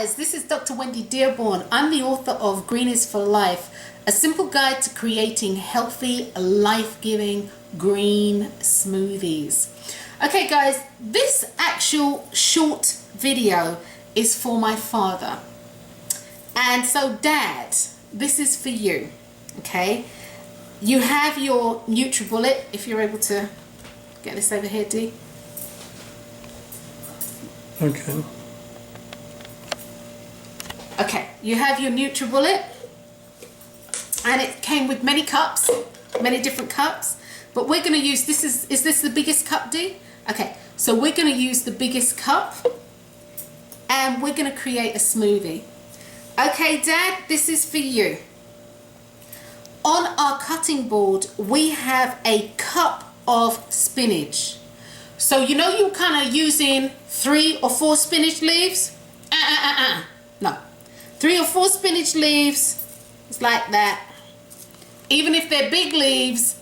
guys, this is Dr. Wendy Dearborn. I'm the author of Green is for Life, a simple guide to creating healthy, life-giving green smoothies. Okay guys, this actual short video is for my father. And so Dad, this is for you, okay? You have your Nutribullet, if you're able to get this over here, D. Okay. Okay, you have your Nutribullet, and it came with many cups, many different cups, but we're going to use, is this the biggest cup, D? Okay, so we're going to use the biggest cup, and we're going to create a smoothie. Okay, Dad, this is for you. On our cutting board, we have a cup of spinach. So you know you're kind of using 3 or 4 spinach leaves? No. 3 or 4 spinach leaves, it's like that. Even if they're big leaves,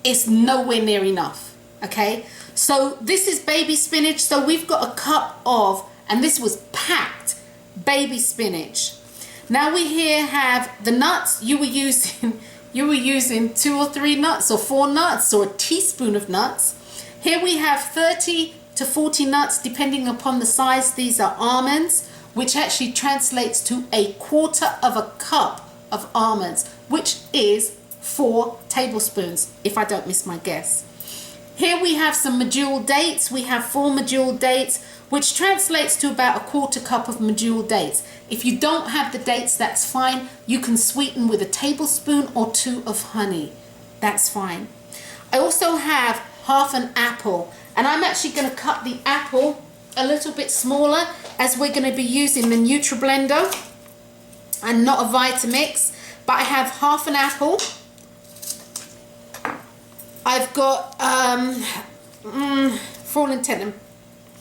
it's nowhere near enough, okay? So this is baby spinach, so we've got a cup of, and this was packed, baby spinach. Now we here have the nuts. You were using 2 or 3 nuts or 4 nuts or a teaspoon of nuts. Here we have 30 to 40 nuts depending upon the size. These are almonds, which actually translates to 1/4 cup of almonds, which is 4 tablespoons, if I don't miss my guess. Here we have some medjool dates. We have 4 medjool dates, which translates to about 1/4 cup of medjool dates. If you don't have the dates, that's fine. You can sweeten with a tablespoon or 2 of honey. That's fine. I also have half an apple, and I'm actually going to cut the apple a little bit smaller as we're going to be using the Nutriblender and not a Vitamix. But I have half an apple. I've got, for all intent and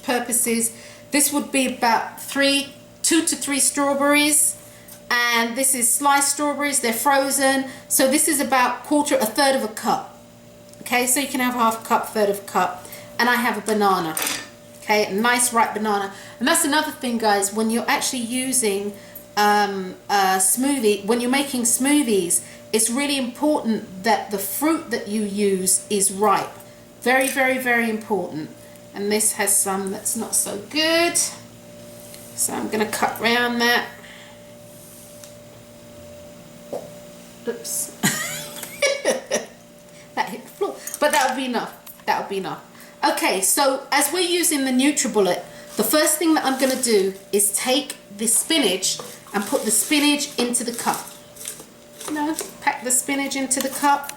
purposes, this would be about 2 to 3 strawberries, and this is sliced strawberries. They're frozen, so this is about a third of a cup. Okay, so you can have half a cup, third of a cup, and I have a banana. Okay, a nice ripe banana. And that's another thing, guys, when you're actually using a smoothie, when you're making smoothies, it's really important that the fruit that you use is ripe. Very, very, very important. And this has some that's not so good, so I'm going to cut round that. Oops. That hit the floor, but that would be enough. That would be enough. Okay, so as we're using the Nutribullet, the first thing that I'm going to do is take the spinach and put the spinach into the cup. Pack the spinach into the cup.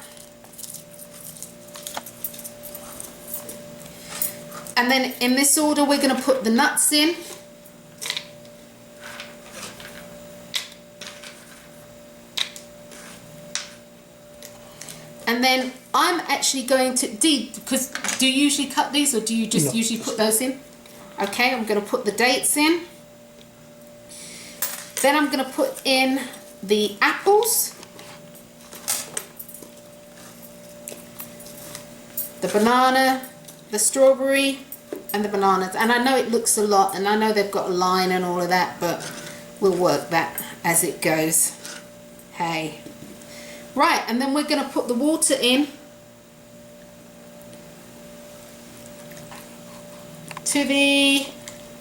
And then in this order, we're going to put the nuts in. And then I'm actually going to, because do you usually cut these, or do you just usually put those in? Okay, I'm going to put the dates in. Then I'm going to put in the apples, the banana, the strawberry, and the bananas. And I know it looks a lot, and I know they've got a line and all of that, but we'll work that as it goes. Hey. Right, and then we're going to put the water in to the,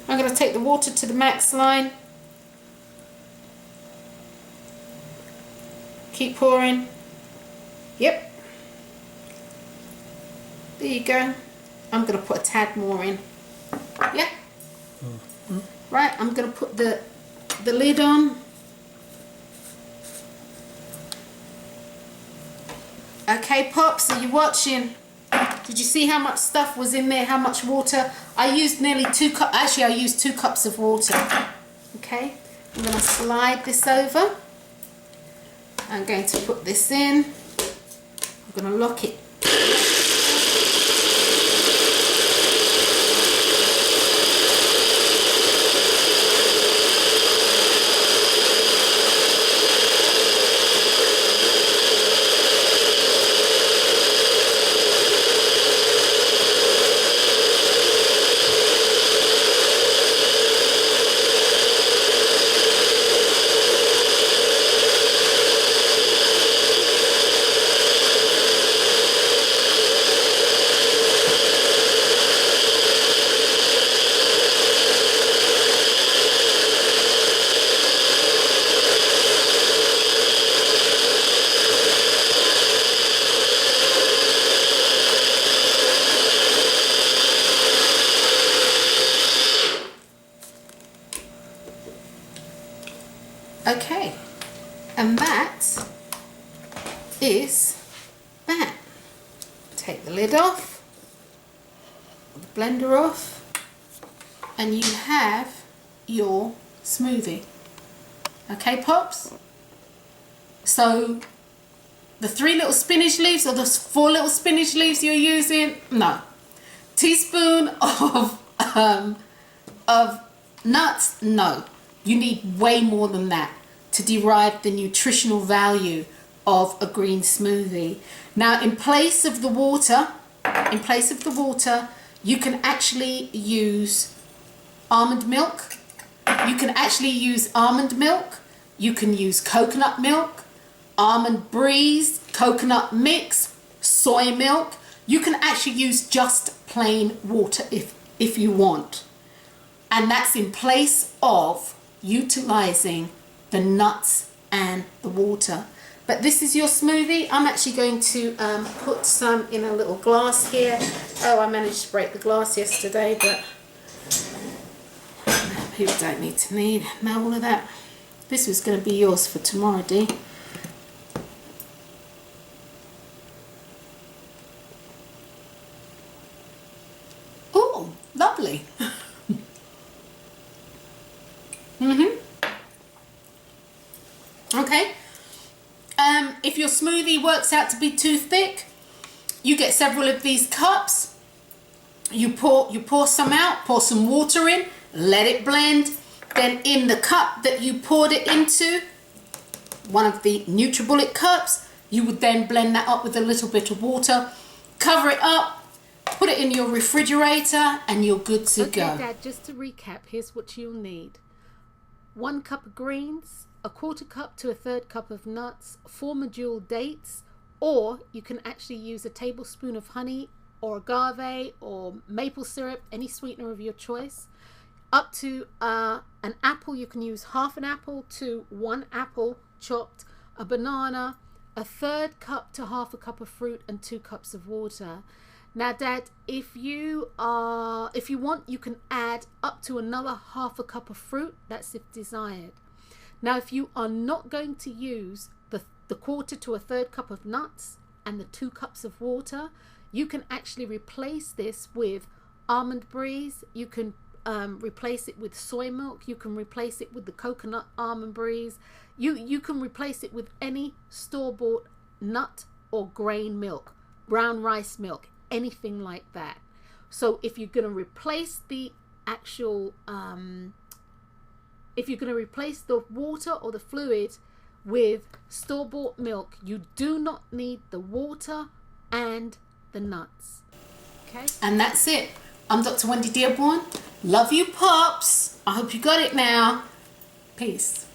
I'm going to take the water to the max line. Keep pouring. Yep. There you go. I'm going to put a tad more in. Yeah. Right, I'm going to put the lid on. Okay, Pops, are you watching? Did you see how much stuff was in there? How much water? I used nearly 2 cups. Actually, I used 2 cups of water. Okay, I'm going to slide this over. I'm going to put this in. I'm going to lock it. And that is that. Take the lid off, the blender off, and you have your smoothie. Okay, Pops? So the 3 little spinach leaves or the 4 little spinach leaves you're using, no. Teaspoon of nuts, no. You need way more than that to derive the nutritional value of a green smoothie. Now, in place of the water, you can actually use almond milk. You can actually use almond milk. You can use coconut milk, almond breeze, coconut mix, soy milk. You can actually use just plain water if you want. And that's in place of utilizing the nuts and the water. But this is your smoothie. I'm actually going to put some in a little glass here. Oh, I managed to break the glass yesterday, but people don't need to know all of that. This was going to be yours for tomorrow, Dee. Oh, lovely. Okay. If your smoothie works out to be too thick, you get several of these cups. You pour some out, pour some water in, let it blend. Then in the cup that you poured it into, one of the Nutribullet cups, you would then blend that up with a little bit of water, cover it up, put it in your refrigerator, and you're good to go. Okay, Dad, just to recap, here's what you'll need. 1 cup of greens, a 1/4 cup to a 1/3 cup of nuts, 4 medjool dates, or you can actually use a tablespoon of honey or agave or maple syrup, any sweetener of your choice. Up to an apple, you can use half an apple to 1 apple chopped, a banana, a 1/3 cup to half a cup of fruit, and 2 cups of water. Now, Dad, if you want, you can add up to another half a cup of fruit. That's if desired. Now, if you are not going to use the 1/4 to a 1/3 cup of nuts and the 2 cups of water, you can actually replace this with almond breeze. You can replace it with soy milk. You can replace it with the coconut almond breeze. You can replace it with any store-bought nut or grain milk, brown rice milk, anything like that. So if you're going to replace the actual if you're going to replace the water or the fluid with store-bought milk, you do not need the water and the nuts. Okay? And that's it. I'm Dr. Wendy Dearborn. Love you, Pops. I hope you got it now. Peace.